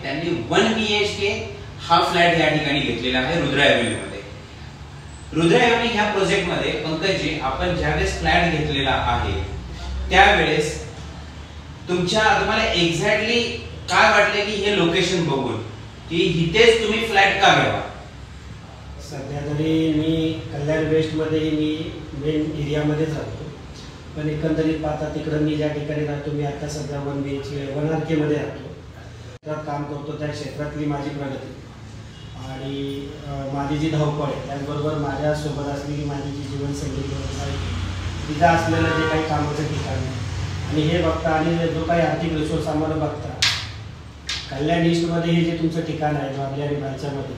त्यांनी 1 BHK हा flat या ठिकाणी घेतलेला आहे रुद्रा एव्हेन्यू मध्ये। रुद्रा एव्हेन्यू ह्या प्रोजेक्ट मध्ये पंकजी आपण ज्यावेळेस फ्लॅट घेतलेला आहे त्यावेळेस तुम्हाला एक्झॅक्टली काय वाटले की हे लोकेशन बघून की इथेच तुम्ही फ्लॅट का घ्यावा? सध्या तरी मी कल्याण वेस्ट मध्ये मी मेन एरियामध्ये राहतो, पण एकंदरीत पाहता तिकडे मी ज्या ठिकाणी राहतो मी आता सध्या 1 BHK 1 RK मध्ये राहतो, त्यात काम करतो। त्या क्षेत्रातली माझी प्रगती आणि माझी जी धावपळ आहे त्याचबरोबर माझ्यासोबत असलेली माझी जी जीवनशैली तिथं असलेलं जे काही कामाचं ठिकाण आहे आणि हे बघता आणि जो काही आर्थिक रिसोर्स आम्हाला बघता कल्याण ईस्टमध्ये हे जे तुमचं ठिकाण आहे वारली आणि भालच्यामध्ये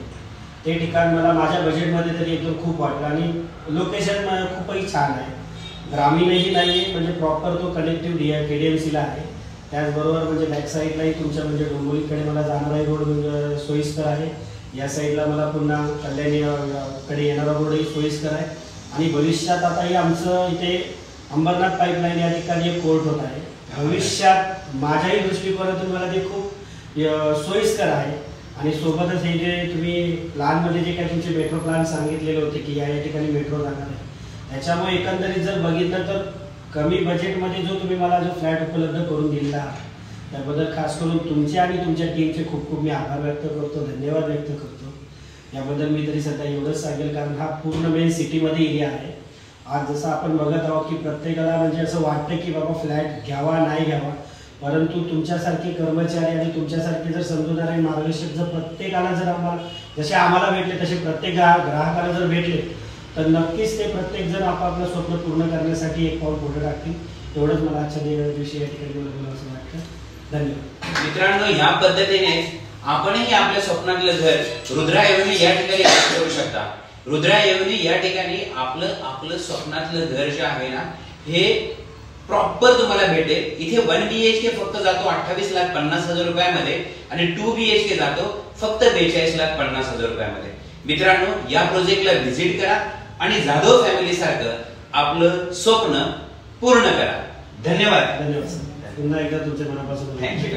ते ठिकाण मला माझ्या बजेटमध्ये तरी एकदम खूप वाटलं आणि लोकेशन खूपही छान आहे, ग्रामीणही नाही आहे म्हणजे प्रॉपर तो कनेक्टिव्ह KDMCला आहे। त्याचबरोबर म्हणजे बॅक साईडलाही तुमच्या म्हणजे डोंबिवलीकडे मला जाणारा रोड सोयीस्कर आहे, या साईडला मला पुन्हा कल्याणकडे येणारा रोडही सोयीस्कर आहे आणि भविष्यात आताही आमचं इथे अंबरनाथ पाईपलाईन या ठिकाणी एक कोर्ट होत आहे। भविष्यात माझ्याही दृष्टिकोनातून मला ते खूप सोयीस्कर आहे आणि सोबतच हे जे तुम्ही प्लॅनमध्ये जे काही तुमचे मेट्रो प्लॅन सांगितलेले होते की या ठिकाणी मेट्रो जाणार आहे त्याच्यामुळे एकंदरीत जर बघितलं तर कमी बजेटमध्ये जो तुम्ही मला जो फ्लॅट उपलब्ध करून दिला त्याबद्दल खास करून तुमचे आणि तुमच्या टीमचे खूप खूप मी आभार व्यक्त करतो, धन्यवाद व्यक्त करतो। याबद्दल मी तरी सध्या एवढंच सांगेल कारण हा पूर्ण मेन सिटीमध्ये एरिया आहे। आज जसं आपण बघत आहोत की प्रत्येकाला म्हणजे असं वाटतं की बाबा फ्लॅट घ्यावा नाही घ्यावा, परंतु तुमच्यासारखे कर्मचारी आणि तुमच्यासारखे जर समजूनदार मार्गदर्शक जर प्रत्येकाला जर जसे आम्हाला भेटले तसे प्रत्येक ग्राहकाला जर भेटले तर नक्कीच ते प्रत्येक जण आपापलं स्वप्न पूर्ण करण्यासाठी एक पाऊल पुढे टाकतील। एवढंच मला आजच्या दिवशी या ठिकाणी बोलावं वाटतं। धन्यवाद मित्रांनो, या पद्धतीने आपणही आपल्या स्वप्नातलं घर रुद्रा एव्हेन्यू या ठिकाणी करू शकता। रुद्रा एव्हेन्यू या ठिकाणी आपलं स्वप्नातलं घर जे आहे ना हे प्रॉपर तुम्हाला भेटेल। इथे 1 BHK फक्त जातो 28,50,000 रुपयामध्ये आणि 2 BHK जातो फक्त 42,50,000 रुपयामध्ये। मित्रांनो, या प्रोजेक्टला व्हिजिट करा आणि जाधव फॅमिली सारखं आपलं स्वप्न पूर्ण करा। धन्यवाद। पुन्हा एकदा तुमच्या मनापासून थँक्यू।